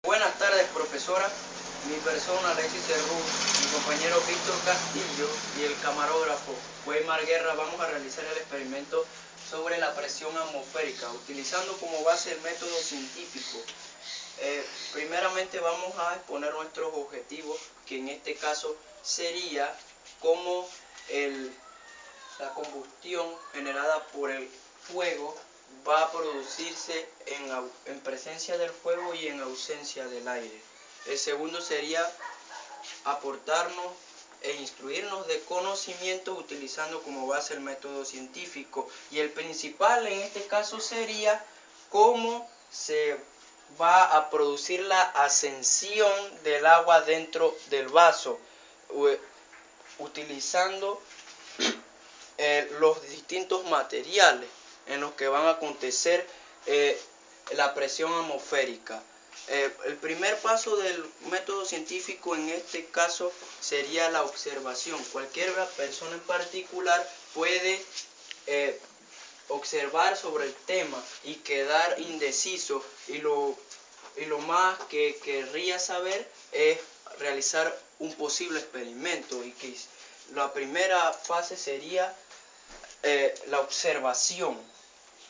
Buenas tardes, profesora. Mi persona, Alexis Cerrún, mi compañero Víctor Castillo y el camarógrafo Weimar Guerra vamos a realizar el experimento sobre la presión atmosférica, utilizando como base el método científico. Primeramente vamos a exponer nuestros objetivos, que en este caso sería cómo la combustión generada por el fuego va a producirse en presencia del fuego y en ausencia del aire. El segundo sería aportarnos e instruirnos de conocimiento utilizando como base el método científico. Y el principal en este caso sería cómo se va a producir la ascensión del agua dentro del vaso, utilizando los distintos materiales en los que van a acontecer la presión atmosférica. El primer paso del método científico en este caso sería la observación. Cualquier persona en particular puede observar sobre el tema y quedar indeciso, y lo más que querría saber es realizar un posible experimento, y que la primera fase sería la observación,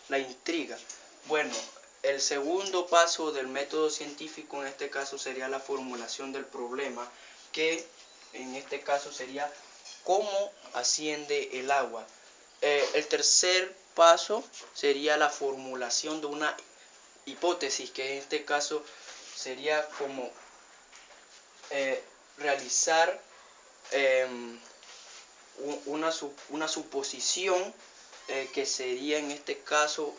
la intriga. Bueno, el segundo paso del método científico en este caso sería la formulación del problema, que en este caso sería cómo asciende el agua. El tercer paso sería la formulación de una hipótesis, que en este caso sería como realizar una suposición, que sería en este caso,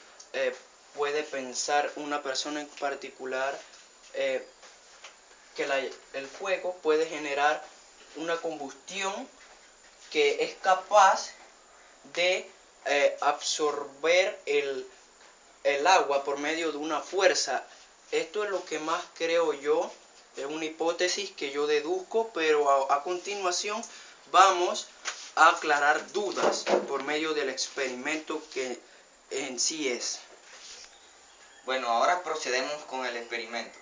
puede pensar una persona en particular que el fuego puede generar una combustión que es capaz de absorber el agua por medio de una fuerza. Esto es lo que más creo yo, es una hipótesis que yo deduzco, pero a continuación vamos a aclarar dudas por medio del experimento que en sí es. Bueno, ahora procedemos con el experimento.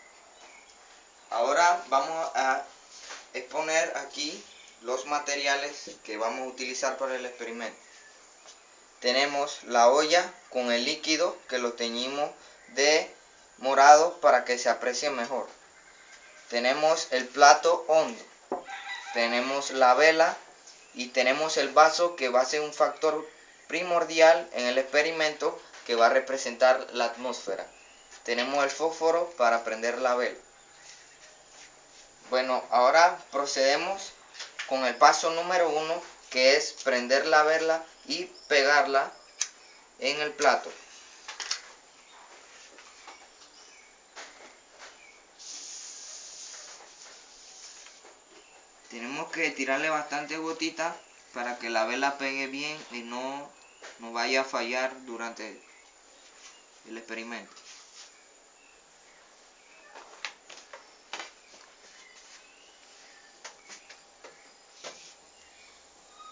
Ahora vamos a exponer aquí los materiales que vamos a utilizar para el experimento. Tenemos la olla con el líquido, que lo teñimos de morado para que se aprecie mejor. Tenemos el plato hondo, tenemos la vela y tenemos el vaso, que va a ser un factor primordial en el experimento, que va a representar la atmósfera. Tenemos el fósforo para prender la vela. Bueno, ahora procedemos con el paso número 1, que es prender la vela y pegarla en el plato. Tenemos que tirarle bastante gotita para que la vela pegue bien y no vaya a fallar durante el experimento.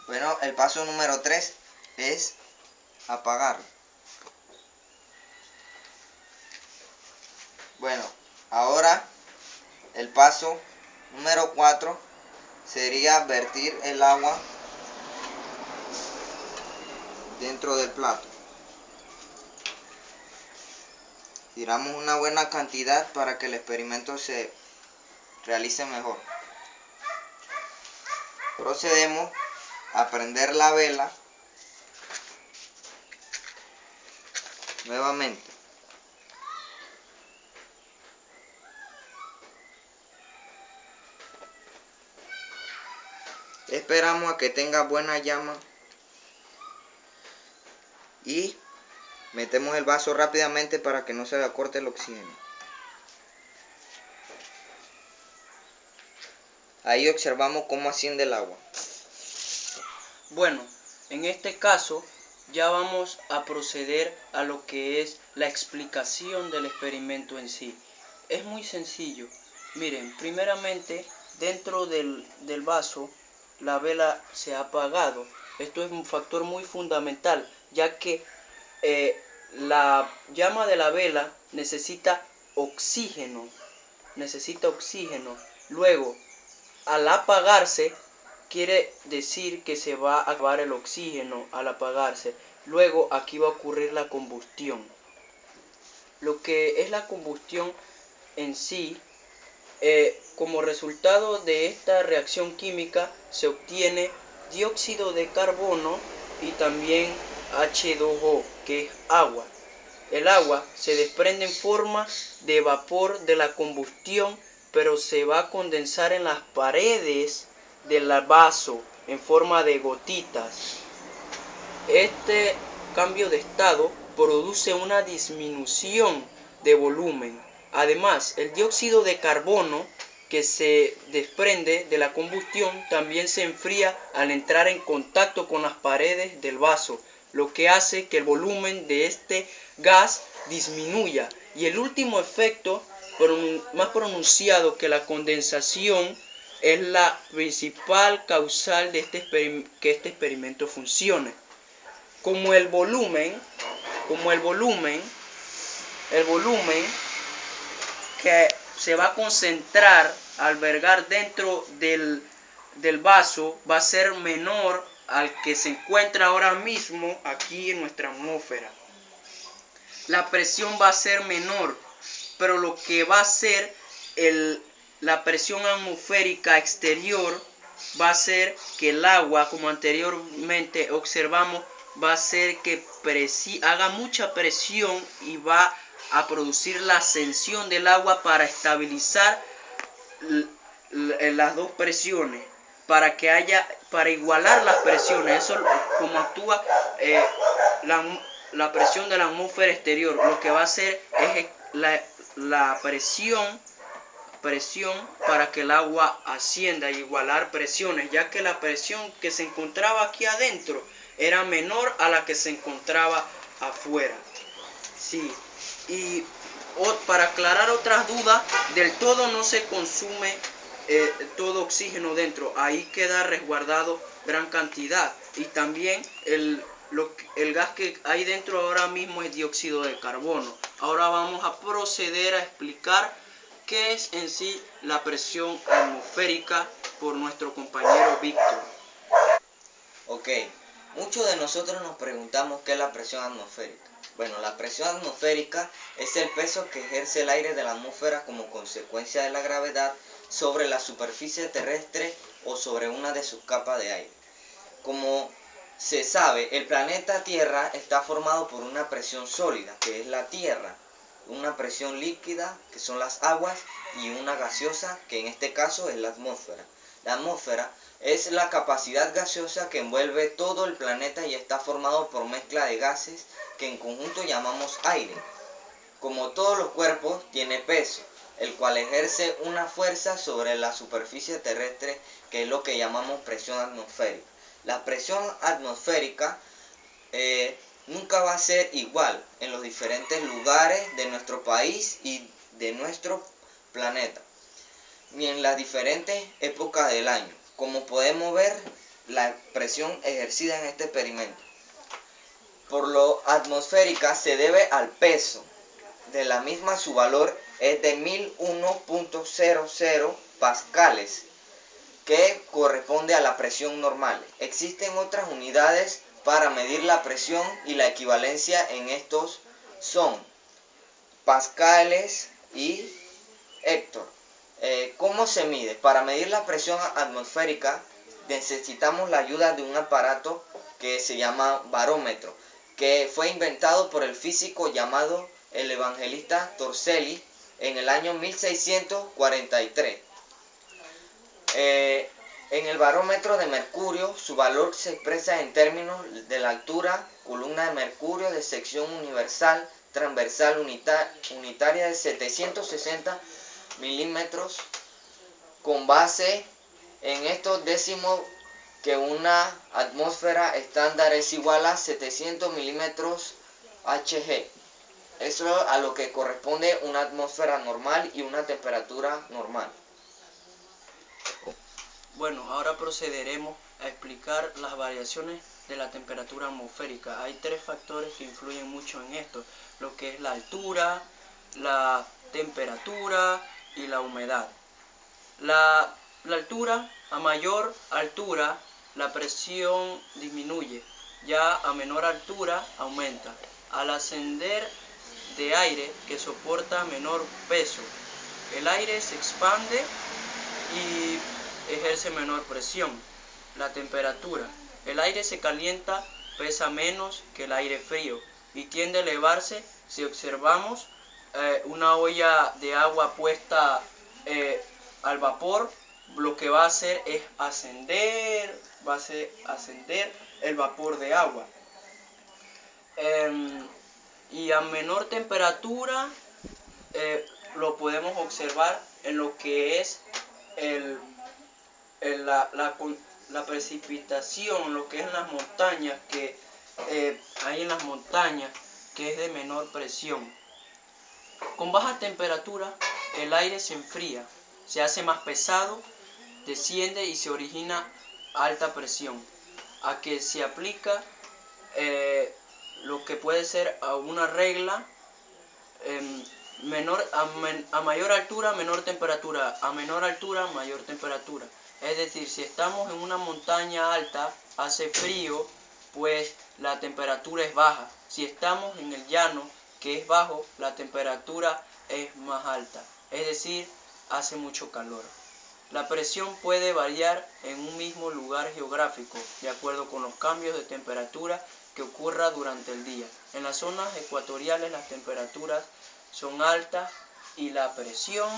Bueno, el paso número 3 es apagarlo. Bueno, ahora el paso número 4 sería vertir el agua dentro del plato. Tiramos una buena cantidad para que el experimento se realice mejor. Procedemos a prender la vela nuevamente. Esperamos a que tenga buena llama y metemos el vaso rápidamente para que no se le corte el oxígeno. Ahí observamos cómo asciende el agua. Bueno, en este caso ya vamos a proceder a lo que es la explicación del experimento en sí. Es muy sencillo. Miren, primeramente dentro del vaso la vela se ha apagado. Esto es un factor muy fundamental, ya que la llama de la vela necesita oxígeno. necesita oxígeno. Luego, al apagarse, quiere decir que se va a acabar el oxígeno al apagarse. Luego aquí va a ocurrir la combustión. Lo que es la combustión en sí, como resultado de esta reacción química se obtiene dióxido de carbono y también H2O, que es agua. El agua se desprende en forma de vapor de la combustión, pero se va a condensar en las paredes del vaso en forma de gotitas. Este cambio de estado produce una disminución de volumen. Además, el dióxido de carbono que se desprende de la combustión también se enfría al entrar en contacto con las paredes del vaso, lo que hace que el volumen de este gas disminuya. Y el último efecto, más pronunciado que la condensación, es la principal causal de que este experimento funcione. Como el volumen que se va a concentrar, albergar dentro del vaso, va a ser menor al que se encuentra ahora mismo aquí en nuestra atmósfera. La presión va a ser menor, pero lo que va a ser la presión atmosférica exterior va a ser que el agua, como anteriormente observamos, va a ser que haga mucha presión y va a producir la ascensión del agua para estabilizar las dos presiones, para igualar las presiones. Eso como actúa la presión de la atmósfera exterior. Lo que va a hacer es la presión para que el agua ascienda, igualar presiones, ya que la presión que se encontraba aquí adentro era menor a la que se encontraba afuera. Sí, y para aclarar otras dudas, del todo no se consume todo oxígeno dentro, ahí queda resguardado gran cantidad, y también el gas que hay dentro ahora mismo es dióxido de carbono. Ahora vamos a proceder a explicar qué es en sí la presión atmosférica por nuestro compañero Víctor. Ok, muchos de nosotros nos preguntamos qué es la presión atmosférica. Bueno, la presión atmosférica es el peso que ejerce el aire de la atmósfera como consecuencia de la gravedad sobre la superficie terrestre o sobre una de sus capas de aire. Como se sabe, el planeta Tierra está formado por una presión sólida, que es la Tierra, una presión líquida, que son las aguas, y una gaseosa, que en este caso es la atmósfera. La atmósfera es la capacidad gaseosa que envuelve todo el planeta y está formado por mezcla de gases que en conjunto llamamos aire. Como todos los cuerpos, tiene peso, el cual ejerce una fuerza sobre la superficie terrestre, que es lo que llamamos presión atmosférica. La presión atmosférica nunca va a ser igual en los diferentes lugares de nuestro país y de nuestro planeta, ni en las diferentes épocas del año. Como podemos ver, la presión ejercida en este experimento por lo atmosférica se debe al peso. De la misma, su valor es de 1001.00 pascales, que corresponde a la presión normal. Existen otras unidades para medir la presión y la equivalencia en estos son pascales y hector. ¿Cómo se mide? Para medir la presión atmosférica necesitamos la ayuda de un aparato que se llama barómetro, que fue inventado por el físico llamado el evangelista Torricelli en el año 1643. En el barómetro de mercurio, su valor se expresa en términos de la altura, columna de mercurio de sección universal, transversal unitaria de 760 milímetros, con base en estos décimos que una atmósfera estándar es igual a 700 milímetros Hg. Eso es a lo que corresponde una atmósfera normal y una temperatura normal. Bueno, ahora procederemos a explicar las variaciones de la temperatura atmosférica. Hay tres factores que influyen mucho en esto, lo que es la altura, la temperatura y la humedad. A mayor altura, la presión disminuye, ya a menor altura aumenta. Al ascender de aire que soporta menor peso, el aire se expande y ejerce menor presión. La temperatura. El aire se calienta, pesa menos que el aire frío y tiende a elevarse si observamos una olla de agua puesta al vapor. Lo que va a hacer es ascender el vapor de agua. Y a menor temperatura lo podemos observar en lo que es la precipitación, lo que es en las montañas, que hay en las montañas, que es de menor presión. Con baja temperatura el aire se enfría, se hace más pesado, desciende y se origina alta presión, a que se aplica lo que puede ser una regla. A mayor altura, menor temperatura, a menor altura, mayor temperatura. Es decir, si estamos en una montaña alta, hace frío, pues la temperatura es baja. Si estamos en el llano, que es bajo, la temperatura es más alta. Es decir, hace mucho calor. La presión puede variar en un mismo lugar geográfico, de acuerdo con los cambios de temperatura que ocurra durante el día. En las zonas ecuatoriales las temperaturas son altas y la presión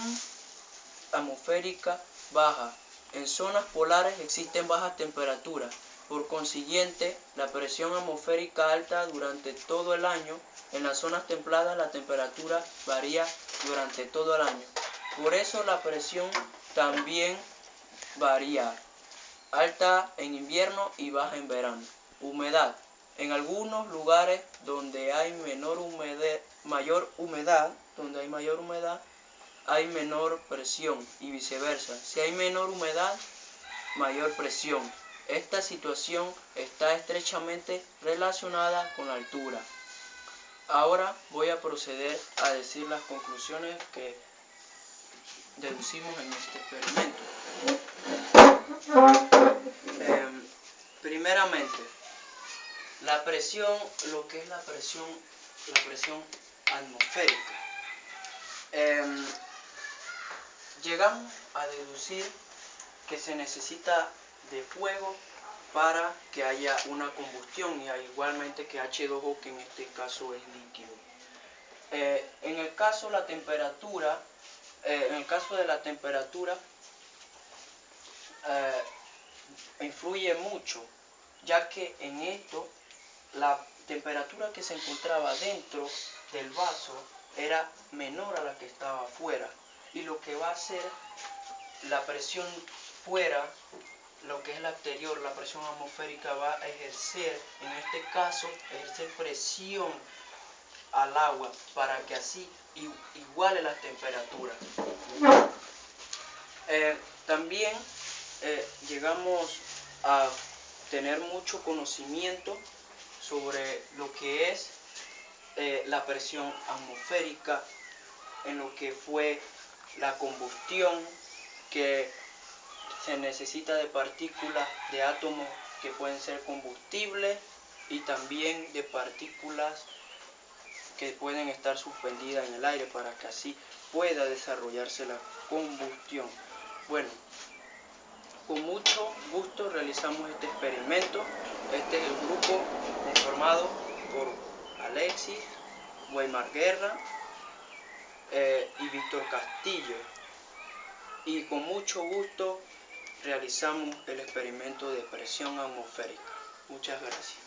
atmosférica baja. En zonas polares existen bajas temperaturas. Por consiguiente, la presión atmosférica alta durante todo el año. En las zonas templadas la temperatura varía durante todo el año. Por eso la presión también varía. Alta en invierno y baja en verano. Humedad. En algunos lugares donde hay mayor humedad, hay menor presión y viceversa. Si hay menor humedad, mayor presión. Esta situación está estrechamente relacionada con la altura. Ahora voy a proceder a decir las conclusiones que deducimos en este experimento. Primeramente, la presión, lo que es la presión atmosférica. Llegamos a deducir que se necesita de fuego para que haya una combustión, y igualmente que H2O, que en este caso es líquido. En el caso de la temperatura, influye mucho, ya que en esto la temperatura que se encontraba dentro del vaso era menor a la que estaba afuera, y lo que va a hacer la presión fuera, lo que es la exterior, la presión atmosférica, va a ejercer, en este caso, presión al agua para que así iguale las temperaturas. También llegamos a tener mucho conocimiento sobre lo que es la presión atmosférica, en lo que fue la combustión, que se necesita de partículas de átomos que pueden ser combustibles, y también de partículas que pueden estar suspendidas en el aire para que así pueda desarrollarse la combustión. Bueno, con mucho gusto realizamos este experimento. Este es el grupo conformado por Alexis, Weimar Guerra y Víctor Castillo. Y con mucho gusto realizamos el experimento de presión atmosférica. Muchas gracias.